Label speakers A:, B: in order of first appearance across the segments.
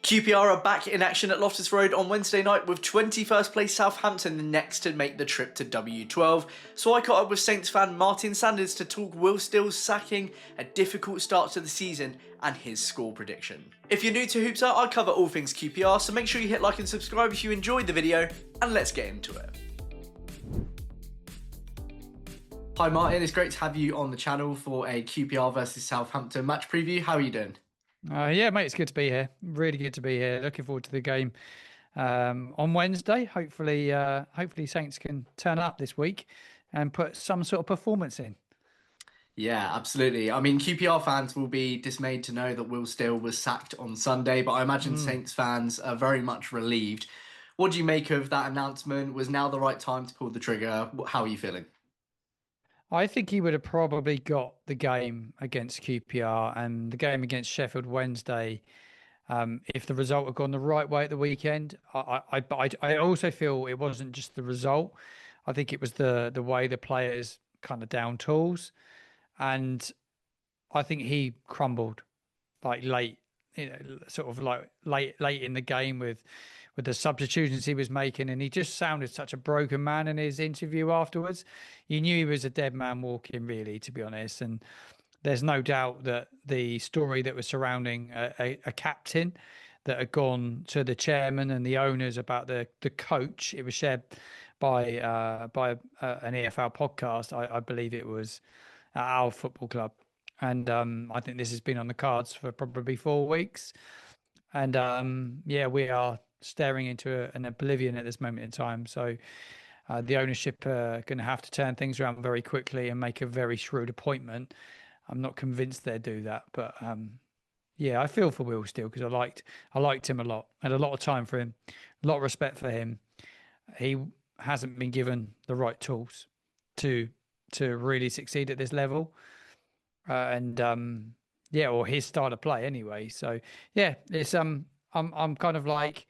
A: QPR are back in action at Loftus Road on Wednesday night with 21st place Southampton the next to make the trip to W12. So I caught up with Saints fan Martin Sanders to talk Will Still's sacking, a difficult start to the season and his score prediction. If you're new to Hoopsa, I cover all things QPR, so make sure you hit like and subscribe if you enjoyed the video, and let's get into it. Hi Martin, it's great to have you on the channel for a QPR versus Southampton match preview. How are you doing?
B: Yeah, mate, it's good to be here. Really good to be here. Looking forward to the game on Wednesday. Hopefully Saints can turn up this week and put some sort of performance in.
A: Yeah, absolutely. I mean, QPR fans will be dismayed to know that Will Still was sacked on Sunday, but I imagine Saints fans are very much relieved. What do you make of that announcement? Was now the right time to pull the trigger? How are you feeling?
B: I think he would have probably got the game against QPR and the game against Sheffield Wednesday if the result had gone the right way at the weekend. I also feel it wasn't just the result. I think it was the way the players kind of down tools, and I think he crumbled like late, sort of like late in the game with the substitutions he was making, and he just sounded such a broken man in his interview afterwards. You knew he was a dead man walking, really, to be honest. And there's no doubt that the story that was surrounding a captain that had gone to the chairman and the owners about the coach, it was shared by an EFL podcast. I believe it was at our football club. And I think this has been on the cards for probably 4 weeks. And yeah, we are staring into an oblivion at this moment in time. So the ownership are going to have to turn things around very quickly and make a very shrewd appointment. I'm not convinced they'll do that, but yeah, I feel for Will Still because I liked him a lot. I had a lot of time for him, a lot of respect for him. He hasn't been given the right tools to really succeed at this level, and yeah, or his style of play anyway. So yeah, it's I'm kind of like,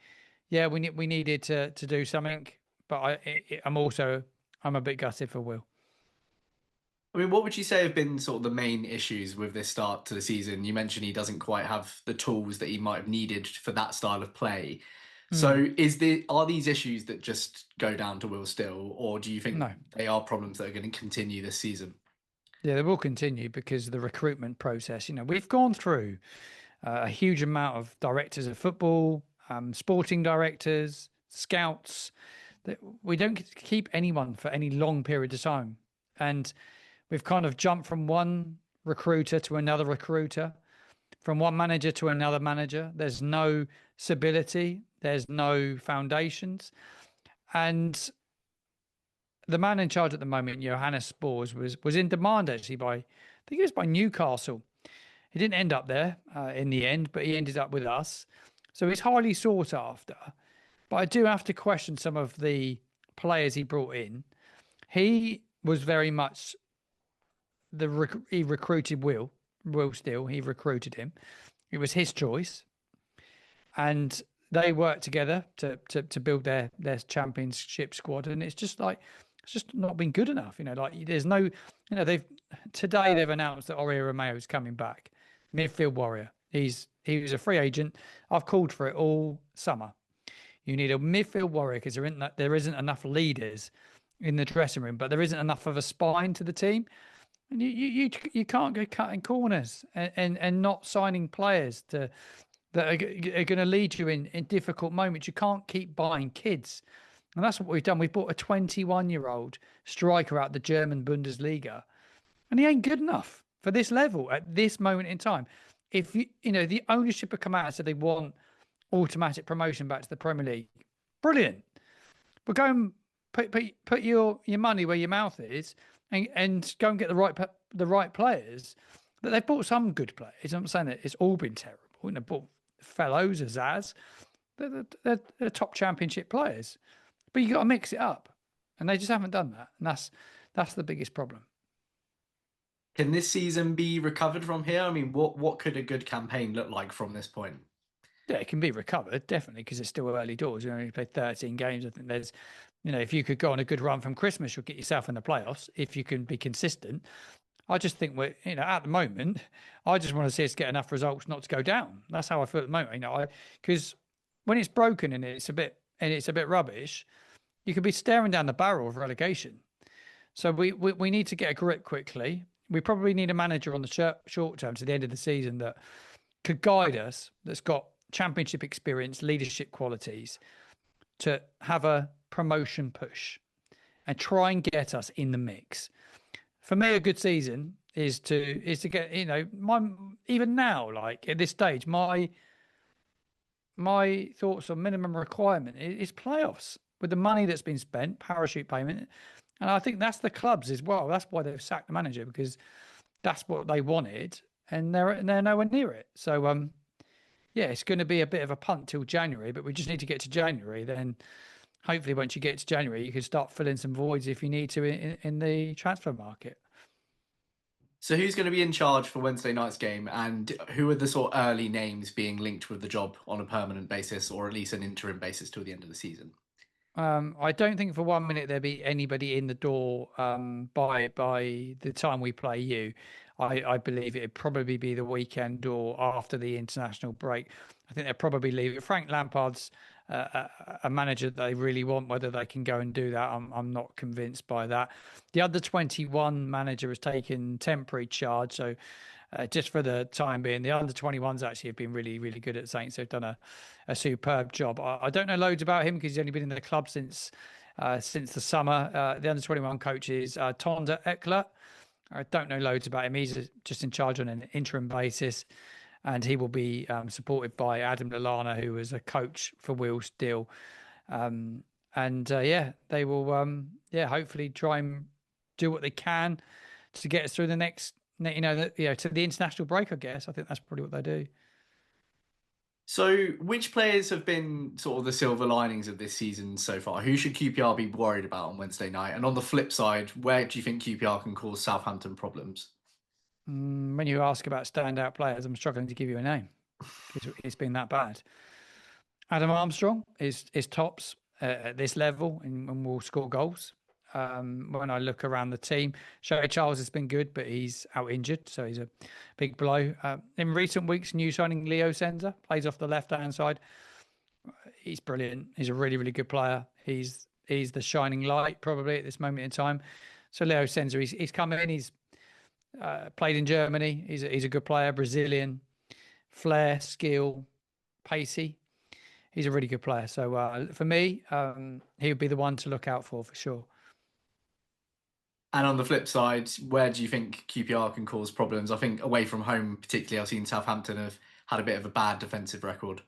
B: yeah, we needed to do something, but I'm a bit gutted for Will.
A: I mean, what would you say have been sort of the main issues with this start to the season? You mentioned he doesn't quite have the tools that he might have needed for that style of play. So are these issues that just go down to Will Still, or do you think
B: No.
A: they are problems that are going to continue this season?
B: Yeah, they will continue because of the recruitment process. We've gone through a huge amount of directors of football, sporting directors, scouts. That we don't keep anyone for any long period of time, and we've kind of jumped from one recruiter to another recruiter, from one manager to another manager. There's no stability. There's no foundations, and the man in charge at the moment, Johannes Spors, was in demand actually by, I think it was by Newcastle. He didn't end up there in the end, but he ended up with us. So he's highly sought after. But I do have to question some of the players he brought in. He was very much he recruited Will Still. He recruited him. It was his choice, and they worked together to build their championship squad. And it's just not been good enough. Like there's no, they've announced that Aurier Romeo is coming back, midfield warrior. He was a free agent. I've called for it all summer. You need a midfield warrior because there isn't enough leaders in the dressing room, but there isn't enough of a spine to the team. And you can't go cutting corners and not signing players that are going to lead you in difficult moments. You can't keep buying kids. And that's what we've done. We've bought a 21-year-old striker out the German Bundesliga, and he ain't good enough for this level at this moment in time. If the ownership have come out and said they want automatic promotion back to the Premier League, brilliant. But go and put your money where your mouth is, and go and get the right players. But they've bought some good players. I'm not saying that it's all been terrible. They bought fellows, Azaz. They're top championship players. But you got to mix it up, and they just haven't done that, and that's the biggest problem.
A: Can this season be recovered from here? I mean, what could a good campaign look like from this point?
B: Yeah, it can be recovered, definitely, because it's still early doors. You only played 13 games. I think there's, if you could go on a good run from Christmas, you'll get yourself in the playoffs if you can be consistent. I just think we're, at the moment, I just want to see us get enough results not to go down. That's how I feel at the moment. Because when it's broken and it's a bit rubbish, you could be staring down the barrel of relegation. So we need to get a grip quickly. We probably need a manager on the short term to the end of the season that could guide us, that's got championship experience, leadership qualities, to have a promotion push and try and get us in the mix. For me, a good season is to get, my, even now, like at this stage, my thoughts on minimum requirement is playoffs with the money that's been spent, parachute payment. And I think that's the clubs as well. That's why they've sacked the manager, because that's what they wanted, and they're nowhere near it. So yeah, it's going to be a bit of a punt till January, but we just need to get to January. Then hopefully, once you get to January, you can start filling some voids if you need to in the transfer market.
A: So who's going to be in charge for Wednesday night's game, and who are the sort of early names being linked with the job on a permanent basis, or at least an interim basis till the end of the season?
B: I don't think for 1 minute there'll be anybody in the door by the time we play you. I believe it'd probably be the weekend or after the international break. I think they'll probably leave it. Frank Lampard's a manager that they really want. Whether they can go and do that, I'm not convinced by that. The under 21 manager has taken temporary charge, so just for the time being. The under 21s actually have been really, really good at Saints. They've done a superb job. I don't know loads about him because he's only been in the club since the summer. The under 21 coach is Tonda Eckler. I don't know loads about him. He's just in charge on an interim basis, and he will be supported by Adam Lallana, who was a coach for Will Still. Yeah, they will hopefully try and do what they can to get us through the next, to the international break, I guess. I think that's probably what they do.
A: So, which players have been sort of the silver linings of this season so far? Who should QPR be worried about on Wednesday night? And on the flip side, where do you think QPR can cause Southampton problems?
B: When you ask about standout players, I'm struggling to give you a name because it's been that bad. Adam Armstrong is tops at this level and will score goals. When I look around the team, Shay Charles has been good, but he's out injured, so he's a big blow. In recent weeks, new signing Leo Senza plays off the left-hand side. He's brilliant. He's a really, really good player. He's the shining light probably at this moment in time. So Leo Senza, he's come in. He's played in Germany. He's a good player, Brazilian, flair, skill, pacey. He's a really good player. So for me, he would be the one to look out for sure.
A: And on the flip side, where do you think QPR can cause problems? I think away from home, particularly, I've seen Southampton have had a bit of a bad defensive record.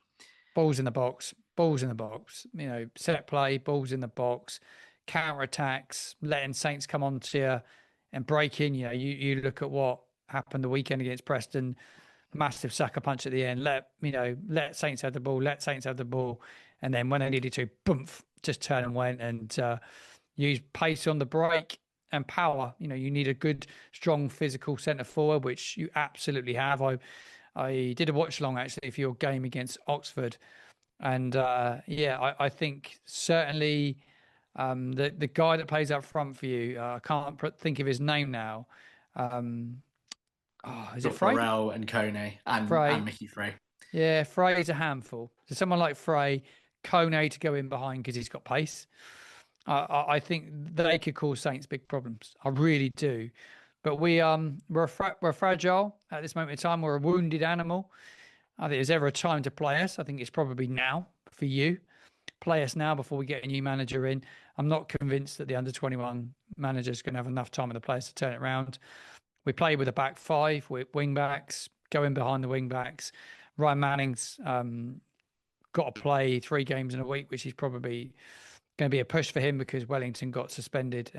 B: Balls in the box, balls in the box. Set play, balls in the box, counter attacks, letting Saints come on to you and break in. You look at what happened the weekend against Preston. Massive sucker punch at the end. Let Saints have the ball, and then when they needed to, boom, just turn and went and use pace on the break and power. You need a good, strong, physical centre forward, which you absolutely have. I did a watch along actually for your game against Oxford, and I think certainly the guy that plays up front for you, I can't think of his name now. Is it Frey?
A: Farrell and Kone and
B: Frey.
A: Mickey Frey.
B: Yeah, Frey's a handful. So someone like Frey, Kone to go in behind because he's got pace. I think they could cause Saints big problems. I really do. But we're fragile at this moment in time. We're a wounded animal. I think there's ever a time to play us. I think it's probably now for you. Play us now before we get a new manager in. I'm not convinced that the under 21 manager is going to have enough time with the players to turn it around. We play with a back five with wing backs, going behind the wing backs. Ryan Manning's got to play 3 games in a week, which is probably going to be a push for him because Wellington got suspended,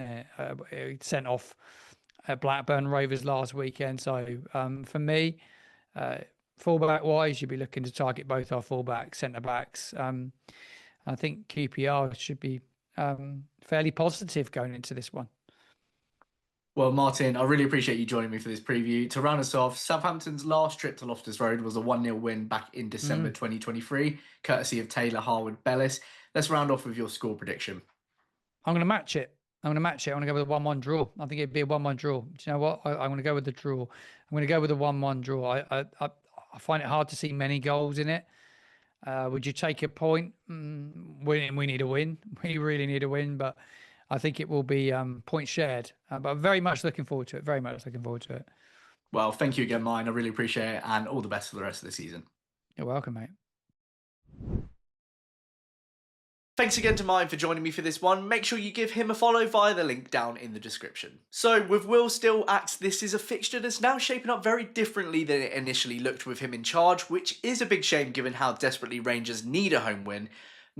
B: sent off at Blackburn Rovers last weekend. So for me, fullback wise, you'd be looking to target both our fullbacks, centre backs. I think QPR should be fairly positive going into this one.
A: Well, Martin, I really appreciate you joining me for this preview. To round us off, Southampton's last trip to Loftus Road was a 1-0 win back in December 2023, courtesy of Taylor Harwood Bellis. Let's round off with your score prediction.
B: I'm going to match it. I'm going to match it. I'm going to go with a 1-1 draw. I think it'd be a 1-1 draw. Do you know what? I'm going to go with the draw. I'm going to go with a 1-1 draw. I find it hard to see many goals in it. Would you take a point? We need a win. We really need a win, but I think it will be point shared. But I'm very much looking forward to it. Very much looking forward to it.
A: Well, thank you again, Mine. I really appreciate it, and all the best for the rest of the season.
B: You're welcome, mate.
A: Thanks again to Mine for joining me for this one. Make sure you give him a follow via the link down in the description. So, with Will still at, this is a fixture that's now shaping up very differently than it initially looked with him in charge, which is a big shame given how desperately Rangers need a home win.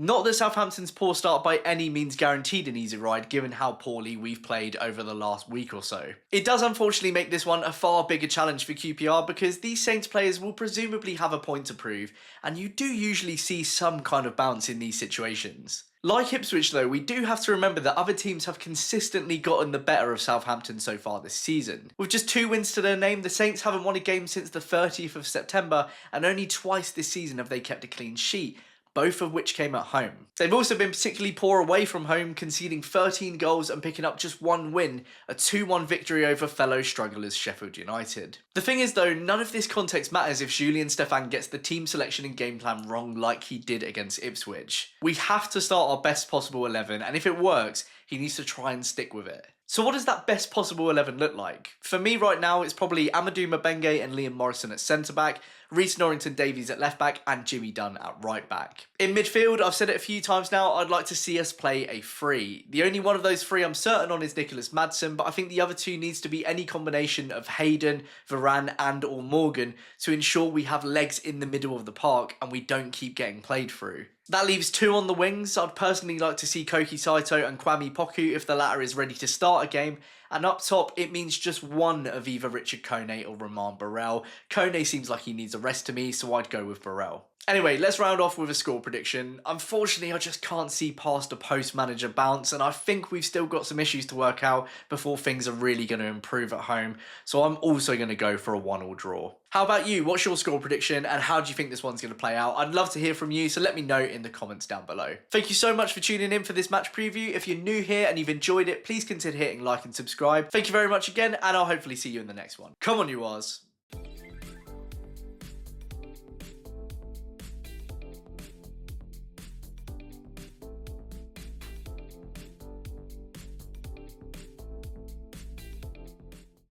A: Not that Southampton's poor start by any means guaranteed an easy ride, given how poorly we've played over the last week or so. It does unfortunately make this one a far bigger challenge for QPR because these Saints players will presumably have a point to prove, and you do usually see some kind of bounce in these situations. Like Ipswich though, we do have to remember that other teams have consistently gotten the better of Southampton so far this season. With just 2 wins to their name, the Saints haven't won a game since the 30th of September, and only twice this season have they kept a clean sheet, both of which came at home. They've also been particularly poor away from home, conceding 13 goals and picking up just 1 win, a 2-1 victory over fellow strugglers Sheffield United. The thing is though, none of this context matters if Julian Stéphan gets the team selection and game plan wrong like he did against Ipswich. We have to start our best possible 11, and if it works, he needs to try and stick with it. So what does that best possible 11 look like? For me right now, it's probably Amadou Mabenge and Liam Morrison at centre-back, Reece Norrington-Davies at left-back, and Jimmy Dunn at right-back. In midfield, I've said it a few times now, I'd like to see us play a 3. The only one of those 3 I'm certain on is Nicholas Madsen, but I think the other 2 needs to be any combination of Hayden, Varane and or Morgan to ensure we have legs in the middle of the park and we don't keep getting played through. That leaves 2 on the wings. I'd personally like to see Koki Saito and Kwame Poku if the latter is ready to start a game. And up top, it means just 1 of either Richard Kone or Roman Burrell. Kone seems like he needs a rest to me, so I'd go with Burrell. Anyway, let's round off with a score prediction. Unfortunately, I just can't see past a post-manager bounce, and I think we've still got some issues to work out before things are really going to improve at home. So I'm also going to go for a 1-1 draw. How about you? What's your score prediction, and how do you think this one's going to play out? I'd love to hear from you, so let me know in the comments down below. Thank you so much for tuning in for this match preview. If you're new here and you've enjoyed it, please consider hitting like and subscribe. Thank you very much again, and I'll hopefully see you in the next one. Come on, you Wars.